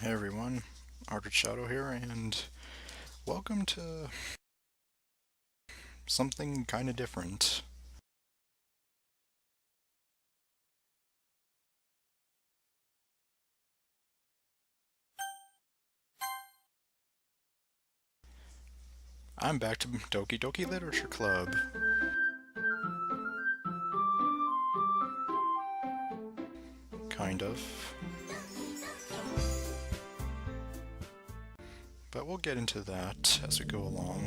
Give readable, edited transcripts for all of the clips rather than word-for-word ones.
Hey everyone, ArdrethShadow here, and welcome to something kinda different. I'm back to Doki Doki Literature Club. Kind of. But we'll get into that as we go along.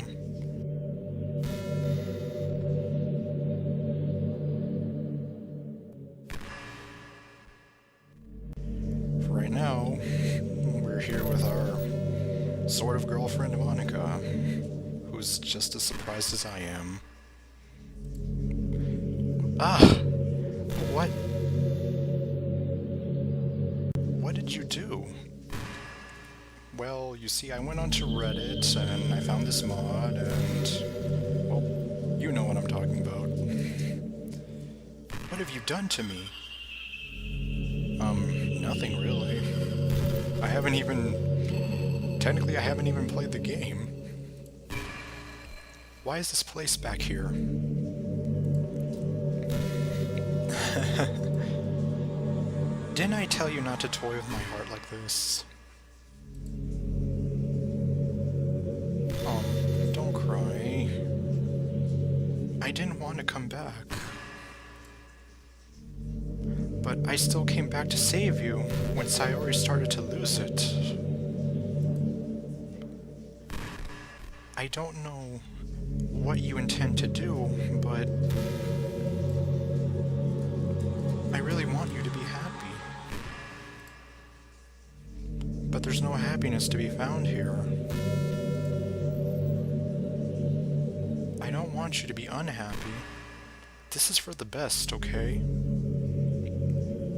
For right now, we're here with our sort of girlfriend Monica, who's just as surprised as I am. Ah! What? What did you do? Well, you see, I went onto Reddit and I found this mod and, well, you know what I'm talking about. What have you done to me? Nothing really. Technically I haven't even played the game. Why is this place back here? Didn't I tell you not to toy with my heart like this? Don't cry. I didn't want to come back. But I still came back to save you when Sayori started to lose it. I don't know what you intend to do, but I really want you to be happy. But there's no happiness to be found here. I don't want you to be unhappy. This is for the best, okay?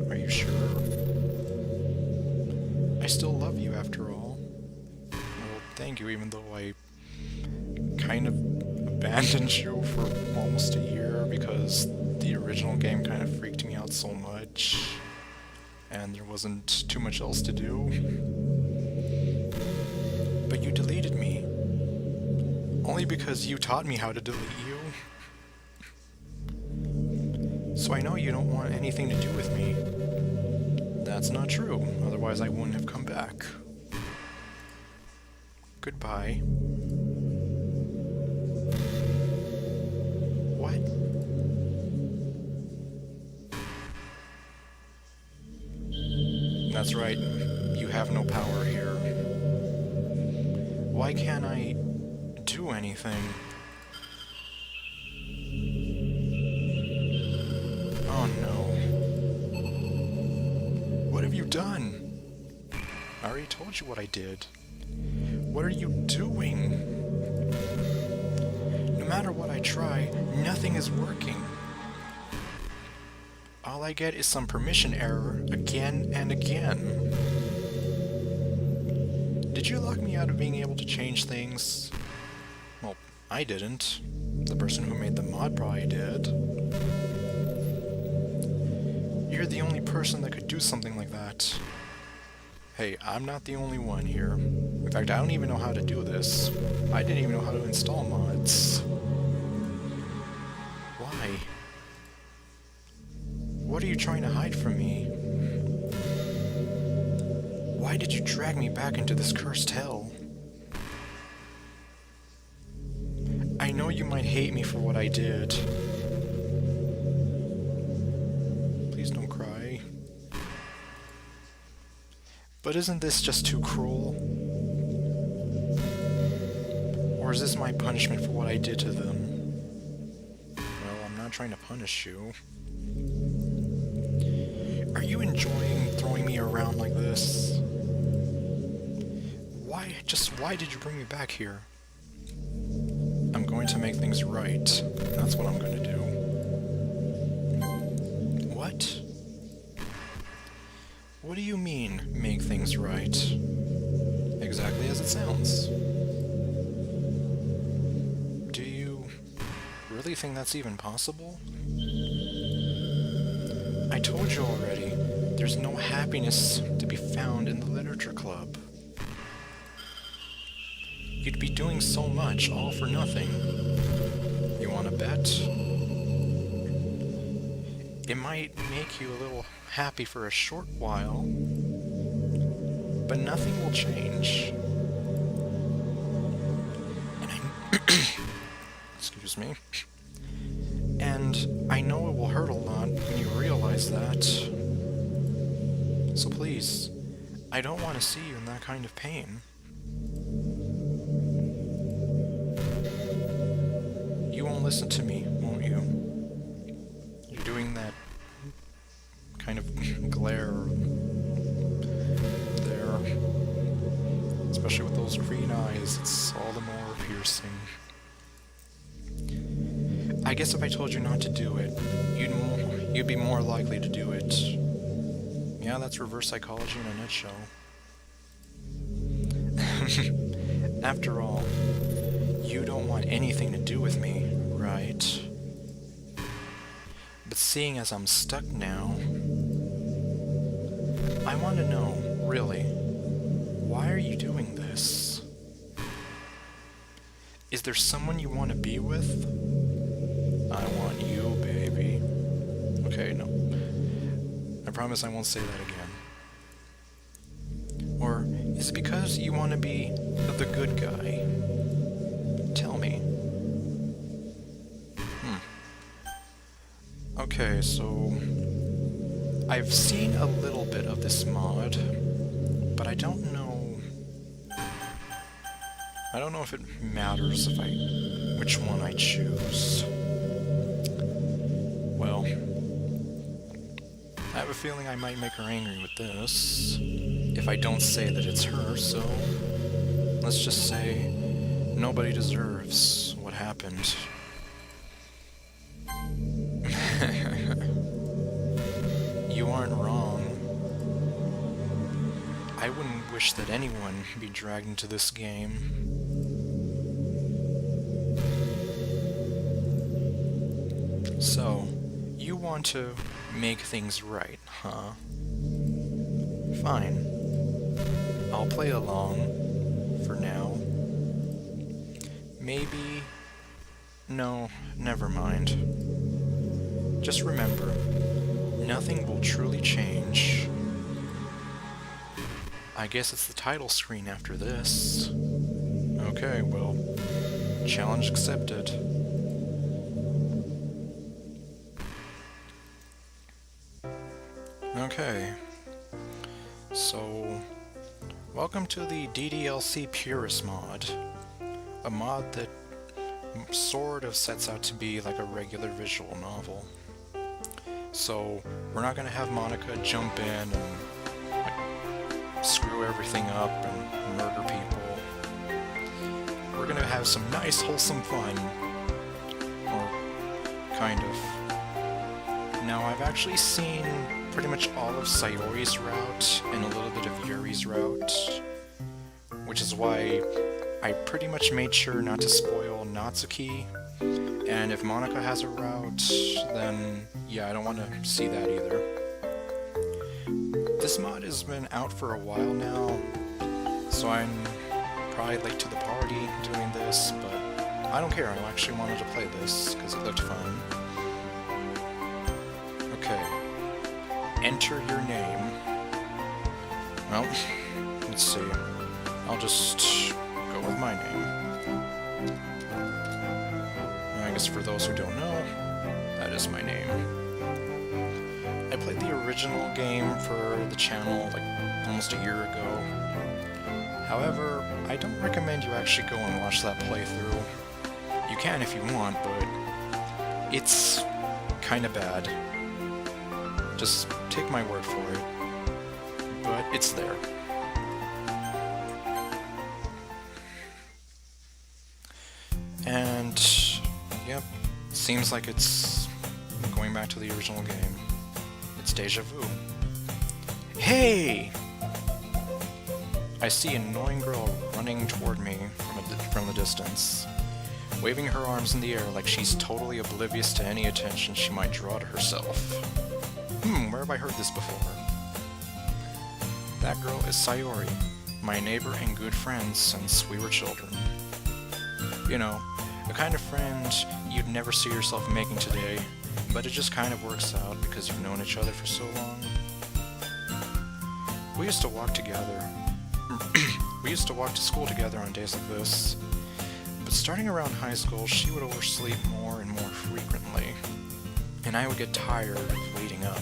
Are you sure? I still love you after all. Well, thank you, even though I kind of abandoned you for almost a year because the original game kind of freaked me out so much and there wasn't too much else to do. But you deleted me. Only because you taught me how to delete you. So I know you don't want anything to do with me. That's not true, otherwise I wouldn't have come back. Goodbye. What? That's right, you have no power here. Why can't I do anything? Oh no. What have you done? I already told you what I did. What are you doing? No matter what I try, nothing is working. All I get is some permission error again and again. Did you lock me out of being able to change things? Well, I didn't. The person who made the mod probably did. You're the only person that could do something like that. Hey, I'm not the only one here. In fact, I don't even know how to do this. I didn't even know how to install mods. Why? What are you trying to hide from me? Why did you drag me back into this cursed hell? I know you might hate me for what I did. Please don't cry. But isn't this just too cruel? Or is this my punishment for what I did to them? Well, I'm not trying to punish you. Are you enjoying throwing me around like this? Why did you bring me back here? I'm going to make things right. That's what I'm going to do. What? What do you mean, make things right? Exactly as it sounds. Do you really think that's even possible? I told you already, there's no happiness to be found in the literature club. You'd be doing so much, all for nothing. You wanna bet? It might make you a little happy for a short while, but nothing will change. And excuse me. And I know it will hurt a lot when you realize that. So please, I don't want to see you in that kind of pain. You won't listen to me, won't you? You're doing that kind of glare there. Especially with those green eyes, it's all the more piercing. I guess if I told you not to do it, you'd be more likely to do it. Yeah, that's reverse psychology in a nutshell. After all, you don't want anything to do with me, right? But seeing as I'm stuck now, I want to know, really, why are you doing this? Is there someone you want to be with? I want you, baby. Okay, no. I promise I won't say that again. Or is it because you want to be the good guy? Tell me. Okay, so I've seen a little bit of this mod, but I don't know if it matters which one I choose. Well, I have a feeling I might make her angry with this if I don't say that it's her, so let's just say nobody deserves what happened. You aren't wrong. I wouldn't wish that anyone be dragged into this game. So, you want to make things right, huh? Fine. I'll play along, for now. Maybe... No, never mind. Just remember, nothing will truly change. I guess it's the title screen after this. Okay, well, challenge accepted. Okay, so welcome to the DDLC Purist mod, a mod that sort of sets out to be like a regular visual novel. So we're not going to have Monica jump in and screw everything up and murder people. We're going to have some nice wholesome fun, or kind of. Now I've actually seen pretty much all of Sayori's route and a little bit of Yuri's route, which is why I pretty much made sure not to spoil Natsuki, and if Monica has a route, then yeah, I don't want to see that either. This mod has been out for a while now, so I'm probably late to the party doing this, but I don't care, I actually wanted to play this because it looked fun. Okay. Enter your name. Well, let's see. I'll just go with my name. I guess for those who don't know, that is my name. I played the original game for the channel like almost a year ago. However, I don't recommend you actually go and watch that playthrough. You can if you want, but it's kinda bad. Just take my word for it. But it's there. And, yep, seems like it's going back to the original game. It's deja vu. Hey! I see an annoying girl running toward me from the distance, waving her arms in the air like she's totally oblivious to any attention she might draw to herself. Where have I heard this before? That girl is Sayori, my neighbor and good friend since we were children. You know, the kind of friend you'd never see yourself making today, but it just kind of works out because you've known each other for so long. We used to walk together. We used to walk to school together on days like this. But starting around high school, she would oversleep more and more frequently, and I would get tired of waiting up.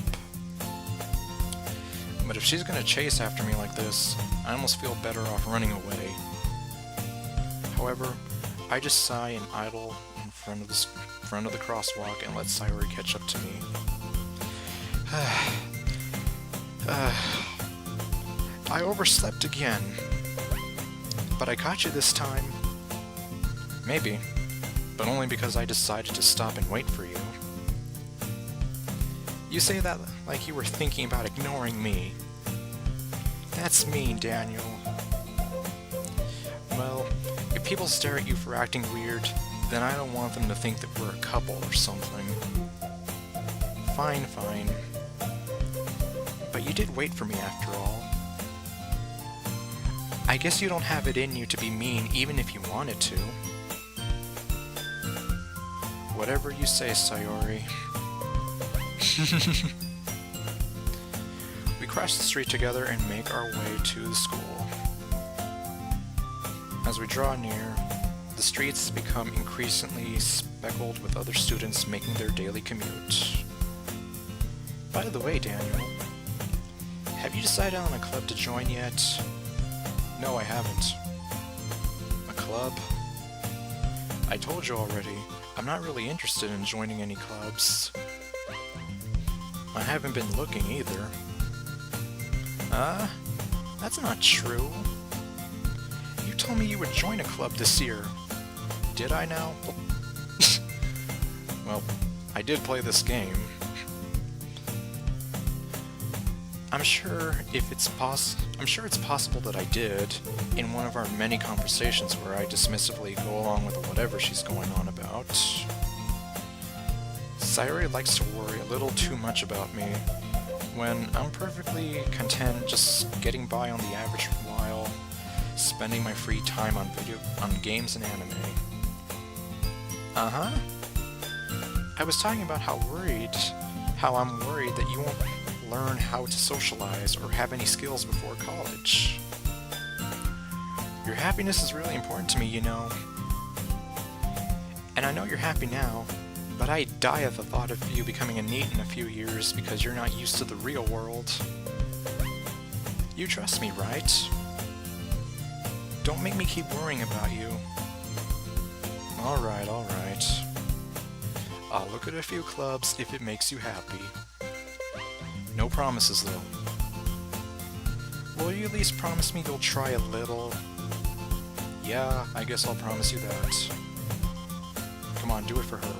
But if she's gonna chase after me like this, I almost feel better off running away. However, I just sigh and idle in front of the crosswalk and let Sayori catch up to me. I overslept again. But I caught you this time. Maybe, but only because I decided to stop and wait for you. You say that like you were thinking about ignoring me. That's mean, Daniel. Well, if people stare at you for acting weird, then I don't want them to think that we're a couple or something. Fine, fine. But you did wait for me after all. I guess you don't have it in you to be mean even if you wanted to. Whatever you say, Sayori. We cross the street together and make our way to the school. As we draw near, the streets become increasingly speckled with other students making their daily commute. By the way, Daniel, have you decided on a club to join yet? No, I haven't. A club? I told you already, I'm not really interested in joining any clubs. I haven't been looking either. That's not true. You told me you would join a club this year. Did I now? Well, I did play this game. I'm sure it's possible that I did in one of our many conversations where I dismissively go along with whatever she's going on about. Sayori likes to worry a little too much about me, when I'm perfectly content just getting by on the average while spending my free time on games and anime. Uh-huh. I was talking about how I'm worried that you won't learn how to socialize or have any skills before college. Your happiness is really important to me, you know. And I know you're happy now, but I die at the thought of you becoming a NEET in a few years because you're not used to the real world. You trust me, right? Don't make me keep worrying about you. Alright, alright. I'll look at a few clubs if it makes you happy. No promises, though. Will you at least promise me you'll try a little? Yeah, I guess I'll promise you that. Come on, do it for her.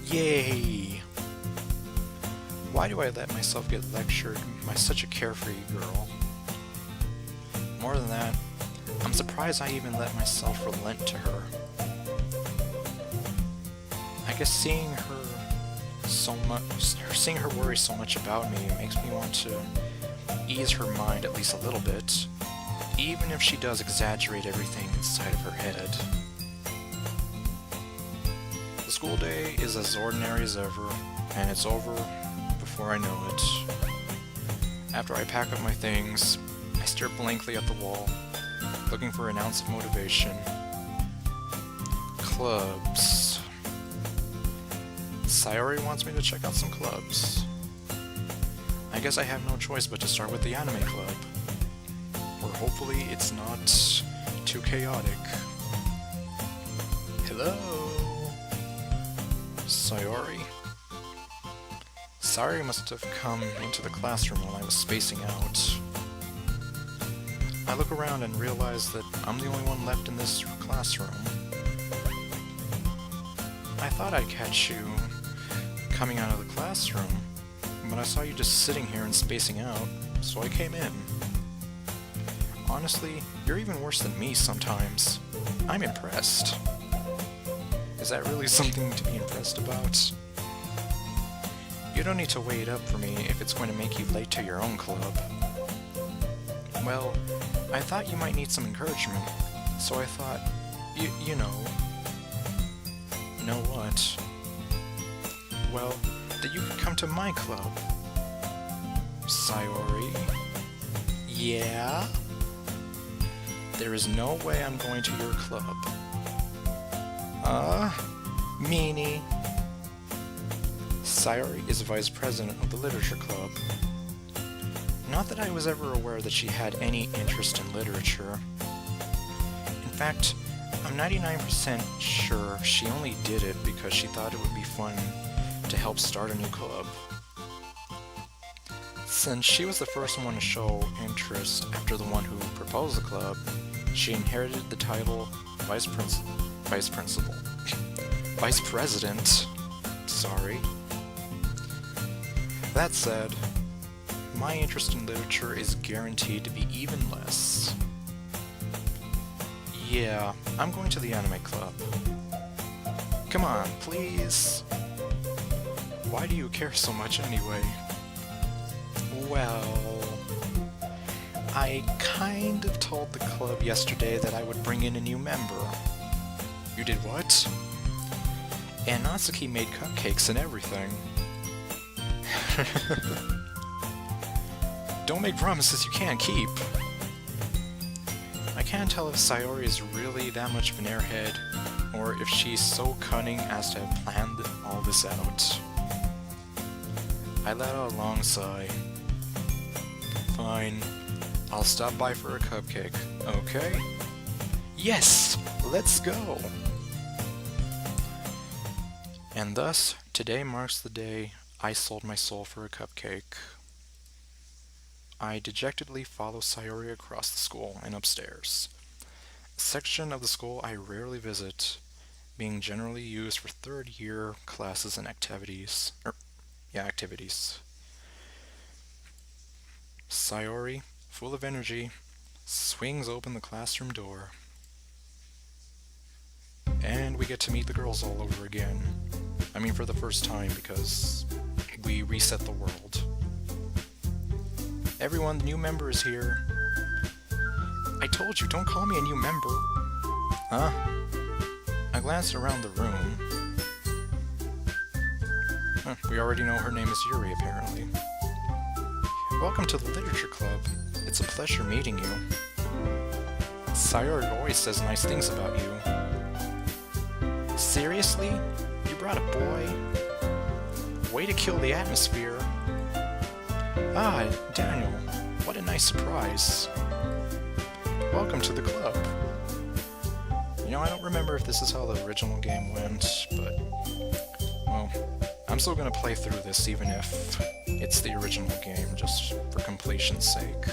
Yay! Why do I let myself get lectured by such a carefree girl? More than that, I'm surprised I even let myself relent to her. I guess seeing her worry so much about me makes me want to ease her mind at least a little bit, even if she does exaggerate everything inside of her head. The school day is as ordinary as ever, and it's over before I know it. After I pack up my things, I stare blankly at the wall, looking for an ounce of motivation. Clubs. Sayori wants me to check out some clubs. I guess I have no choice but to start with the anime club, where hopefully it's not too chaotic. Hello? Sayori? Sayori must have come into the classroom while I was spacing out. I look around and realize that I'm the only one left in this classroom. I thought I'd catch you coming out of the classroom, but I saw you just sitting here and spacing out, so I came in. Honestly, you're even worse than me sometimes. I'm impressed. Is that really something to be impressed about? You don't need to wait up for me if it's going to make you late to your own club. Well, I thought you might need some encouragement, so I thought, you know... Know what? Well, that you could come to my club. Sayori? Yeah? There is no way I'm going to your club. Meanie. Sayori is vice president of the literature club. Not that I was ever aware that she had any interest in literature. In fact, I'm 99% sure she only did it because she thought it would be fun to help start a new club. Since she was the first one to show interest after the one who proposed the club, she inherited the title Vice President. Sorry. That said, my interest in literature is guaranteed to be even less. Yeah, I'm going to the anime club. Come on, please. Why do you care so much anyway? Well, I kind of told the club yesterday that I would bring in a new member. You did what? And Natsuki made cupcakes and everything. Don't make promises you can't keep. I can't tell if Sayori is really that much of an airhead, or if she's so cunning as to have planned all this out. I let out a long sigh. Fine, I'll stop by for a cupcake, okay? Yes! Let's go! And thus, today marks the day I sold my soul for a cupcake. I dejectedly follow Sayori across the school and upstairs. A section of the school I rarely visit, being generally used for third-year classes and activities. Activities. Sayori, full of energy, swings open the classroom door. And we get to meet the girls all over again. I mean, for the first time, because we reset the world. Everyone, the new member is here. I told you, don't call me a new member. Huh? I glanced around the room. Huh, we already know her name is Yuri, apparently. Welcome to the Literature Club. It's a pleasure meeting you. Sayori always says nice things about you. Seriously? You brought a boy? Way to kill the atmosphere. Ah, Daniel, what a nice surprise. Welcome to the club. You know, I don't remember if this is how the original game went, but, well, I'm still gonna play through this even if it's the original game, just for completion's sake.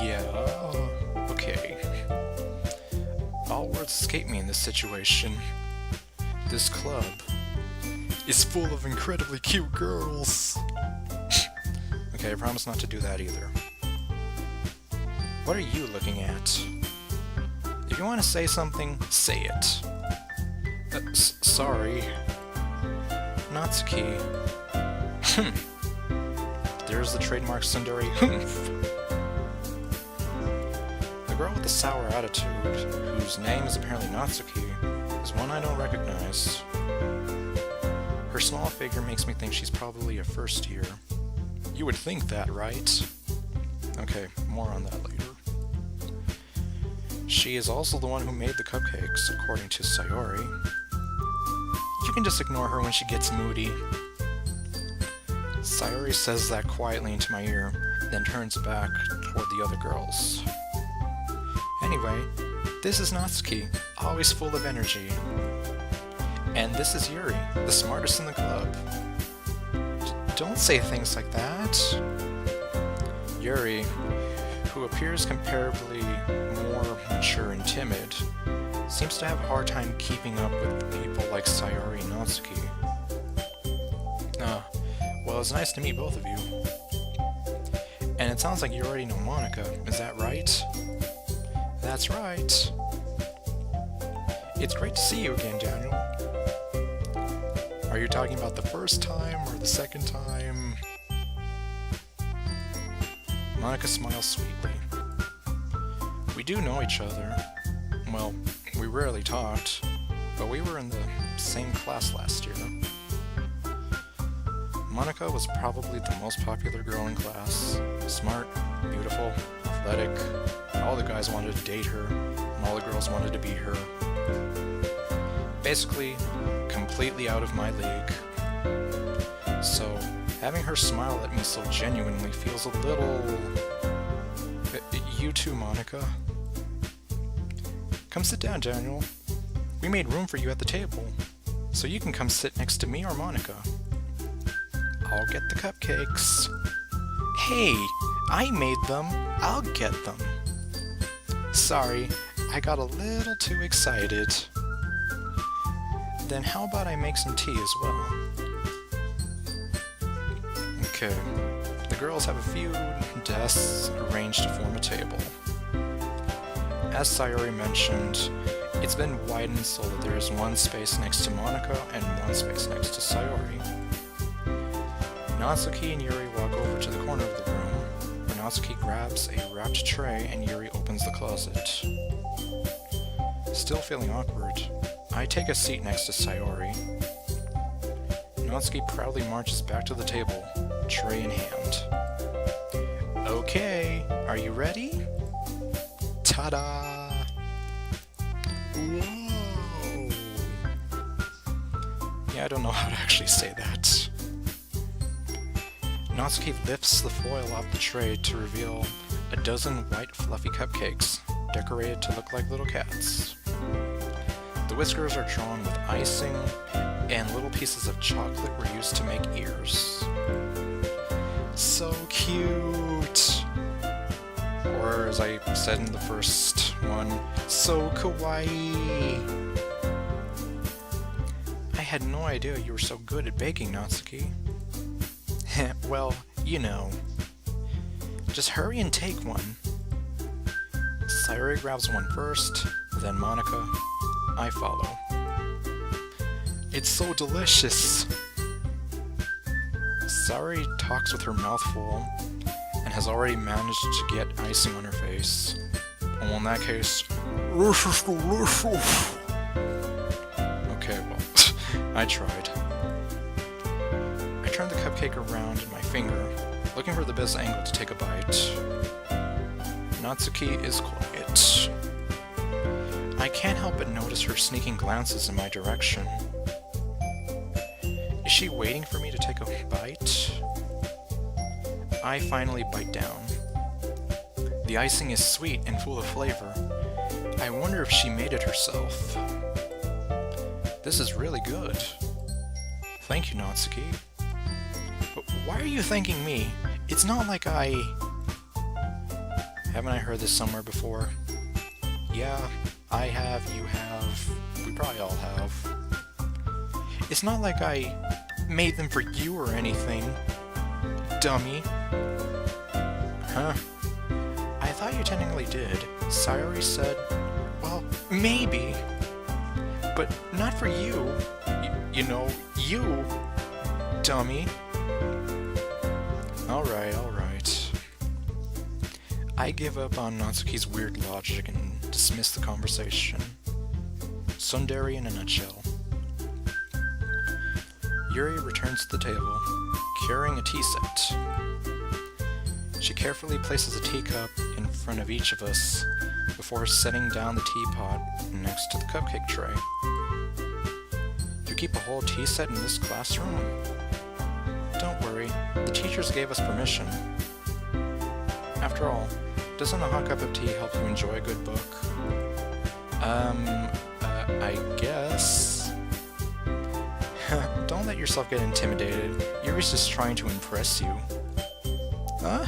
Yeah, okay. All words escape me in this situation. This club is full of incredibly cute girls. Okay, I promise not to do that either. What are you looking at? If you want to say something, say it. Sorry. Natsuki. There's the trademark tsundere humph. The girl with the sour attitude, whose name is apparently Natsuki, is one I don't recognize. Her small figure makes me think she's probably a first year. You would think that, right? Okay, more on that later. She is also the one who made the cupcakes, according to Sayori. You can just ignore her when she gets moody. Sayori says that quietly into my ear, then turns back toward the other girls. Anyway, this is Natsuki, always full of energy. And this is Yuri, the smartest in the club. Don't say things like that. Yuri, who appears comparably more mature and timid, seems to have a hard time keeping up with people like Sayori and Natsuki. Well, it's nice to meet both of you. And it sounds like you already know Monica, is that right? That's right. It's great to see you again, Daniel. Are you talking about the first time or the second time? Monica smiles sweetly. We do know each other. Well, we rarely talked, but we were in the same class last year. Monica was probably the most popular girl in class. Smart, beautiful, athletic. All the guys wanted to date her, and all the girls wanted to be her. Basically, completely out of my league. So, having her smile at me so genuinely feels a little... You too, Monica. Come sit down, Daniel. We made room for you at the table, so you can come sit next to me or Monica. I'll get the cupcakes. Hey, I made them. I'll get them. Sorry, I got a little too excited. Then how about I make some tea as well? Okay, the girls have a few desks arranged to form a table. As Sayori mentioned, it's been widened so that there is one space next to Monica and one space next to Sayori. Natsuki and Yuri walk over to the corner of the room, where Natsuki grabs a wrapped tray and Yuri opens the closet. Still feeling awkward, I take a seat next to Sayori. Natsuki proudly marches back to the table, tray in hand. Okay, are you ready? Ta-da! Whoa! Yeah, I don't know how to actually say that. Natsuki lifts the foil off the tray to reveal a dozen white fluffy cupcakes, decorated to look like little cats. The whiskers are drawn with icing, and little pieces of chocolate were used to make ears. So cute! Or, as I said in the first one, so kawaii! I had no idea you were so good at baking, Natsuki. Well, you know. Just hurry and take one. Sayori grabs one first, then Monica. I follow. It's so delicious! Sayori talks with her mouth full, and has already managed to get icing on her face. Well, in that case, this is delicious! Okay, well, I tried. I turned the cupcake around in my finger, looking for the best angle to take a bite. Natsuki is quiet. I can't help but notice her sneaking glances in my direction. Is she waiting for me to take a bite? I finally bite down. The icing is sweet and full of flavor. I wonder if she made it herself. This is really good. Thank you, Natsuki. But why are you thanking me? It's not like I... Haven't I heard this somewhere before? Yeah, I have, you have, we probably all have. It's not like I made them for you or anything, dummy. Huh? I thought you technically did. Sayori said, well, maybe. But not for you. You know, you, dummy. Alright, alright. I give up on Natsuki's weird logic and dismiss the conversation. Tsundere in a nutshell. Yuri returns to the table, carrying a tea set. She carefully places a teacup in front of each of us before setting down the teapot next to the cupcake tray. You keep a whole tea set in this classroom? Don't worry, the teachers gave us permission. After all, doesn't a hot cup of tea help you enjoy a good book? I guess. Don't let yourself get intimidated. Yuri's just trying to impress you. Huh?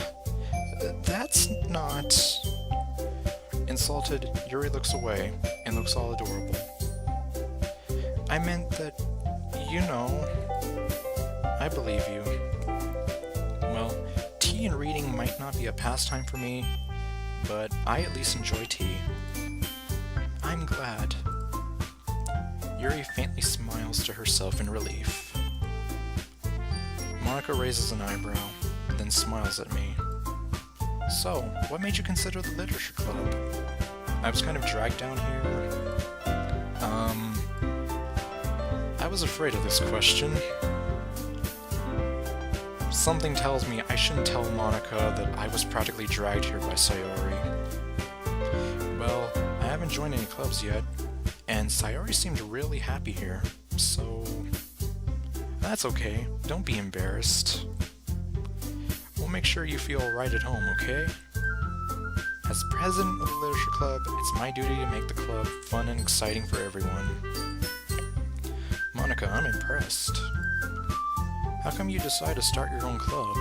That's not... Insulted, Yuri looks away and looks all adorable. I meant that, you know... I believe you. Well, tea and reading might not be a pastime for me, but I at least enjoy tea. I'm glad. Yuri faintly smiles to herself in relief. Monica raises an eyebrow, then smiles at me. So, what made you consider the literature club? I was kind of dragged down here. I was afraid of this question. Something tells me I shouldn't tell Monica that I was practically dragged here by Sayori. Well, I haven't joined any clubs yet, and Sayori seemed really happy here, so... That's okay, don't be embarrassed. We'll make sure you feel right at home, okay? As president of the Literature Club, it's my duty to make the club fun and exciting for everyone. Monica, I'm impressed. How come you decide to start your own club?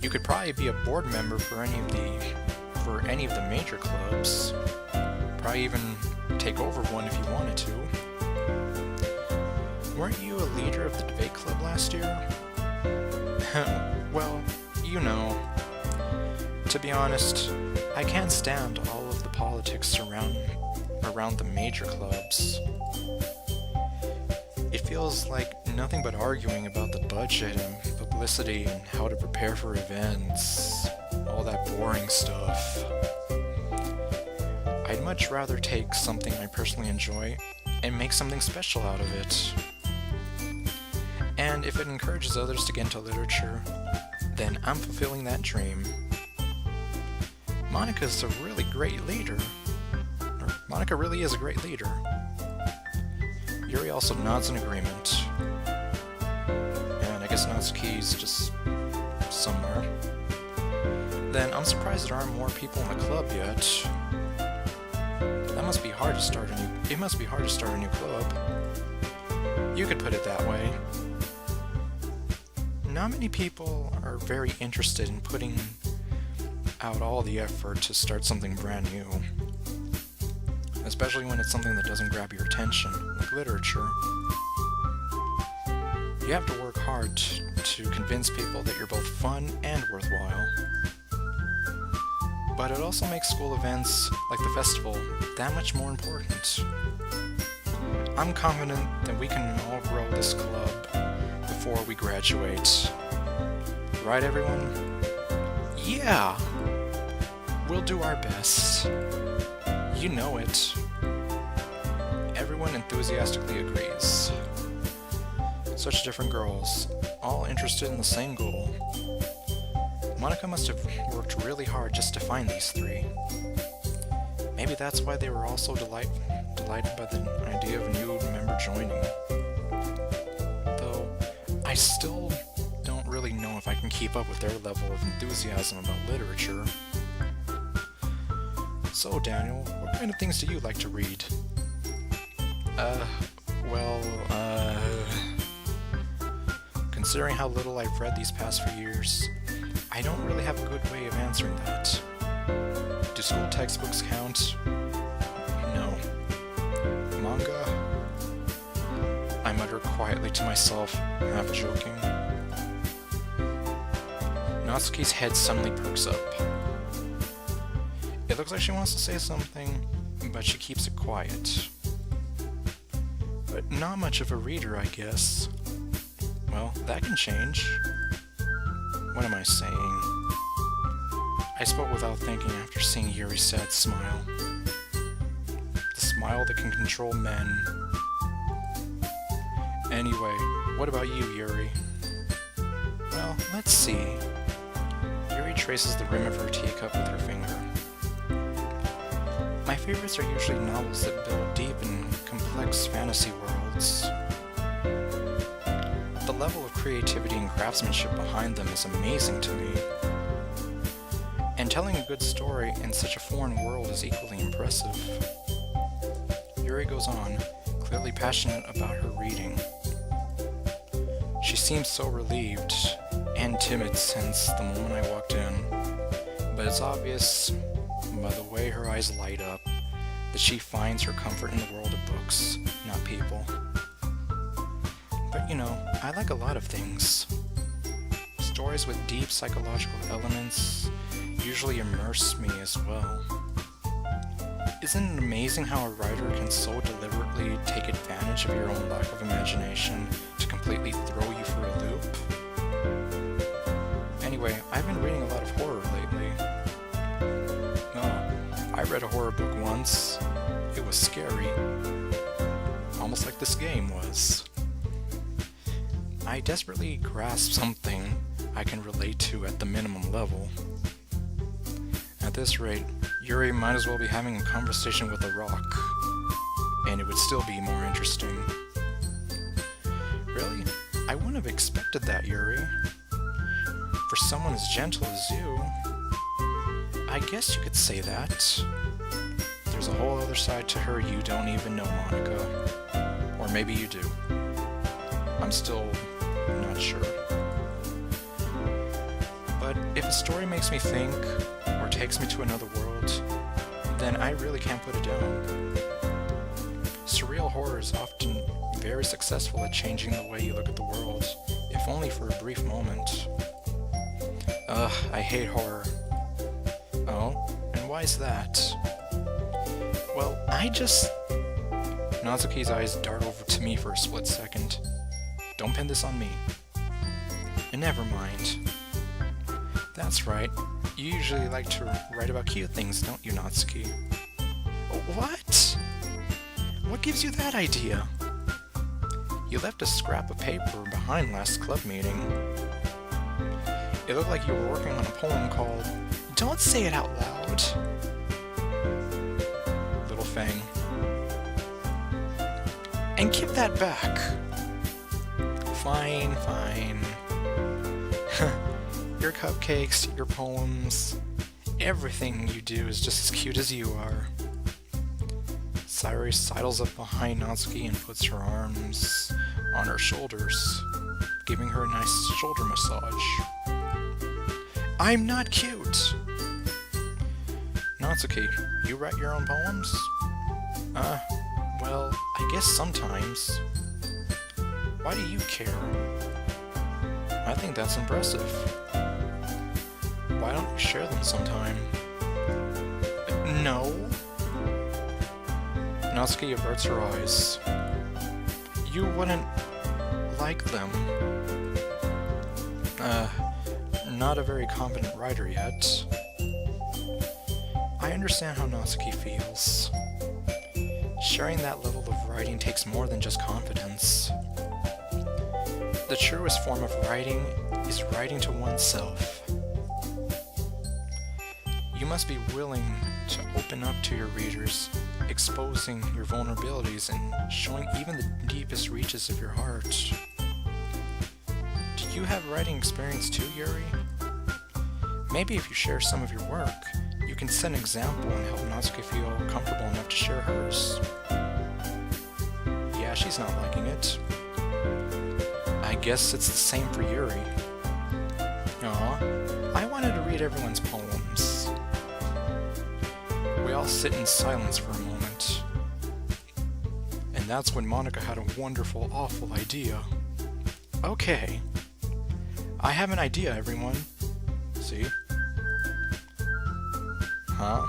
You could probably be a board member for any of the major clubs. Probably even take over one if you wanted to. Weren't you a leader of the debate club last year? Well, you know. To be honest, I can't stand all of the politics around the major clubs. It feels like nothing but arguing about the budget and publicity and how to prepare for events, all that boring stuff. I'd much rather take something I personally enjoy and make something special out of it. And if it encourages others to get into literature, then I'm fulfilling that dream. Monica's a really great leader. Monica really is a great leader. Yuri also nods in agreement. And I guess Natsuki's just somewhere. Then I'm surprised there aren't more people in the club yet. It must be hard to start a new club. You could put it that way. Not many people are very interested in putting out all the effort to start something brand new. Especially when it's something that doesn't grab your attention, like literature. You have to work hard to convince people that you're both fun and worthwhile. But it also makes school events, like the festival, that much more important. I'm confident that we can all grow this club before we graduate. Right, everyone? Yeah! We'll do our best. You know it. Everyone enthusiastically agrees. Such different girls, all interested in the same goal. Monica must have worked really hard just to find these three. Maybe that's why they were all so delighted by the idea of a new member joining. Though, I still don't really know if I can keep up with their level of enthusiasm about literature. So, Daniel, what kind of things do you like to read? Considering how little I've read these past few years, I don't really have a good way of answering that. Do school textbooks count? No. Manga? I mutter quietly to myself, half joking. Natsuki's head suddenly perks up. It looks like she wants to say something, but she keeps it quiet. But not much of a reader, I guess. Well, that can change. What am I saying? I spoke without thinking after seeing Yuri's sad smile. The smile that can control men. Anyway, what about you, Yuri? Well, let's see. Yuri traces the rim of her teacup with her finger. My favorites are usually novels that build deep and complex fantasy worlds. The level of creativity and craftsmanship behind them is amazing to me. And telling a good story in such a foreign world is equally impressive. Yuri goes on, clearly passionate about her reading. She seems so relieved and timid since the moment I walked in, but it's obvious by the way her eyes light up that she finds her comfort in the world of books, not people. But you know, I like a lot of things. Stories with deep psychological elements usually immerse me as well. Isn't it amazing how a writer can so deliberately take advantage of your own lack of imagination to completely throw you for a loop? Anyway, I've been reading a lot of horror lately. read a horror book once. It was scary. Almost like this game was. I desperately grasp something I can relate to at the minimum level. At this rate, Yuri might as well be having a conversation with a rock, and it would still be more interesting. Really? I wouldn't have expected that, Yuri. For someone as gentle as you, I guess you could say that. There's a whole other side to her you don't even know, Monica. Or maybe you do. I'm still not sure. But if a story makes me think, or takes me to another world, then I really can't put it down. Surreal horror is often very successful at changing the way you look at the world, if only for a brief moment. Ugh, I hate horror. Oh, and why is that? Well, Natsuki's eyes dart over to me for a split second. Don't pin this on me. And never mind. That's right. You usually like to write about cute things, don't you, Natsuki? What? What gives you that idea? You left a scrap of paper behind last club meeting. It looked like you were working on a poem called Don't Say It Out Loud. Little Fang. And give that back. Fine, fine. Your cupcakes, your poems, everything you do is just as cute as you are. Sayuri sidles up behind Natsuki and puts her arms on her shoulders, giving her a nice shoulder massage. I'm not cute! Natsuki, you write your own poems? Well, I guess sometimes. Why do you care? I think that's impressive. Why don't you share them sometime? No. Natsuki averts her eyes. You wouldn't like them. Not a very confident writer yet. I understand how Natsuki feels. Sharing that level of writing takes more than just confidence. The truest form of writing is writing to oneself. You must be willing to open up to your readers, exposing your vulnerabilities and showing even the deepest reaches of your heart. Do you have writing experience too, Yuri? Maybe if you share some of your work, you can set an example and help Natsuki feel comfortable enough to share hers. Yeah, she's not liking it. I guess it's the same for Yuri. Aw, I wanted to read everyone's poems. We all sit in silence for a moment. And that's when Monica had a wonderful, awful idea. Okay. I have an idea, everyone. See? Huh?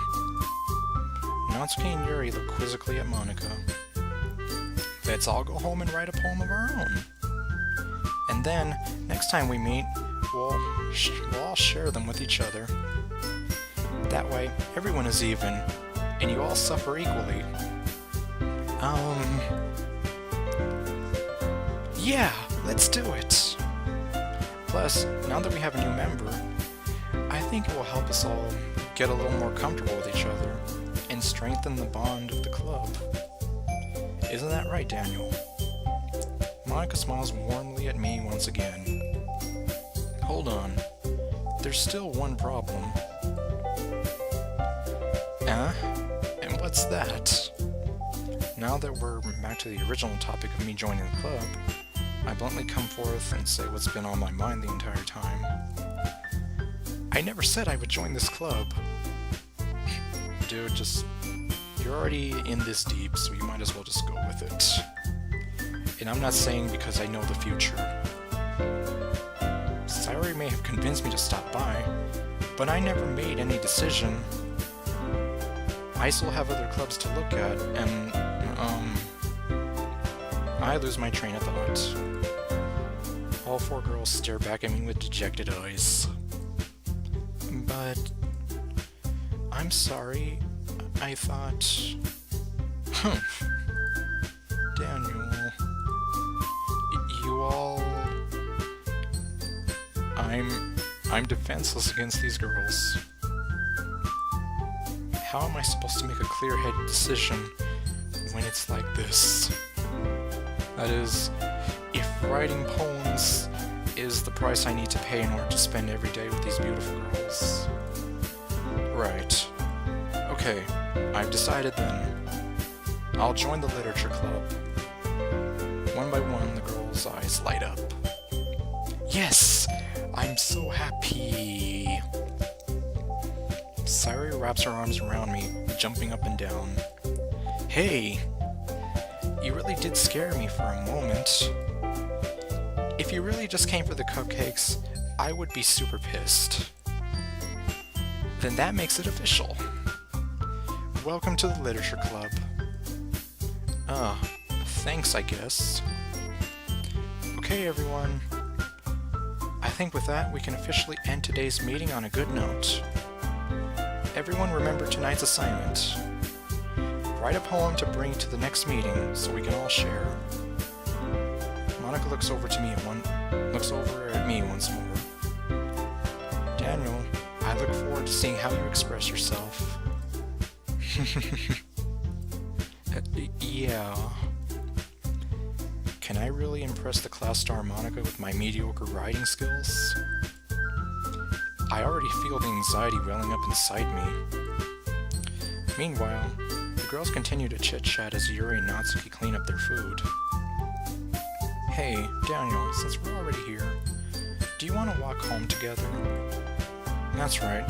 Natsuki and Yuri look quizzically at Monica. Let's all go home and write a poem of our own. And then, next time we meet, we'll all share them with each other. That way, everyone is even, and you all suffer equally. Yeah, let's do it! Plus, now that we have a new member, I think it will help us all get a little more comfortable with each other, and strengthen the bond of the club. Isn't that right, Daniel? Monica smiles warmly at me once again. Hold on. There's still one problem. And what's that? Now that we're back to the original topic of me joining the club, I bluntly come forth and say what's been on my mind the entire time. I never said I would join this club. Dude, you're already in this deep, so you might as well just go with it. And I'm not saying because I know the future. Sayuri may have convinced me to stop by, but I never made any decision. I still have other clubs to look at, and, I lose my train of thought. All four girls stare back at me with dejected eyes. But I'm sorry, I thought... Daniel... You all... I'm defenseless against these girls. How am I supposed to make a clear-headed decision when it's like this? That is, if writing poems is the price I need to pay in order to spend every day with these beautiful girls. Right. Okay, I've decided then. I'll join the literature club. One by one, the girls' eyes light up. Yes! I'm so happy! Sayori wraps her arms around me, jumping up and down. Hey! You really did scare me for a moment. If you really just came for the cupcakes, I would be super pissed. Then that makes it official. Welcome to the Literature Club. Thanks, I guess. Okay, everyone. I think with that, we can officially end today's meeting on a good note. Everyone remember tonight's assignment. Write a poem to bring to the next meeting so we can all share. Monica looks over at me once more. Daniel, I look forward to seeing how you express yourself. Yeah. Can I really impress the class star Monica with my mediocre writing skills? I already feel the anxiety welling up inside me. Meanwhile, the girls continue to chit-chat as Yuri and Natsuki clean up their food. Hey, Daniel, since we're already here, do you want to walk home together? That's right.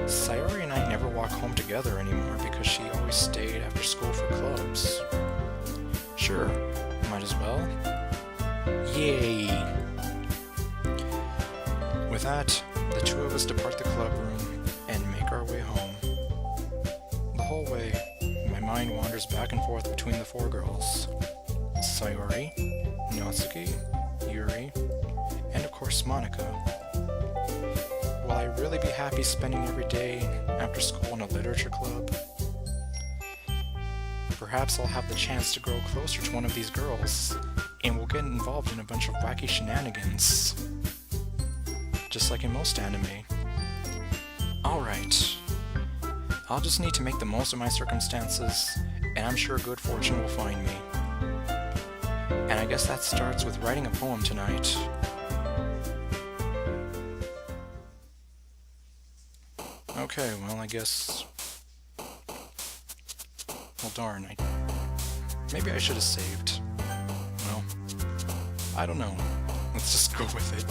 Sayori and I never walk home together anymore because she always stayed after school for clubs. Sure, might as well. Yay! With that, the two of us depart the club room and make our way home. The whole way, my mind wanders back and forth between the four girls. Sayori, Natsuki, Yuri, and of course Monica. Will I really be happy spending every day after school in a literature club? Perhaps I'll have the chance to grow closer to one of these girls, and we'll get involved in a bunch of wacky shenanigans. Just like in most anime. Alright. I'll just need to make the most of my circumstances, and I'm sure good fortune will find me. And I guess that starts with writing a poem tonight. Okay, well, I guess... Well, darn, maybe I should have saved. Well, I don't know. Let's just go with it.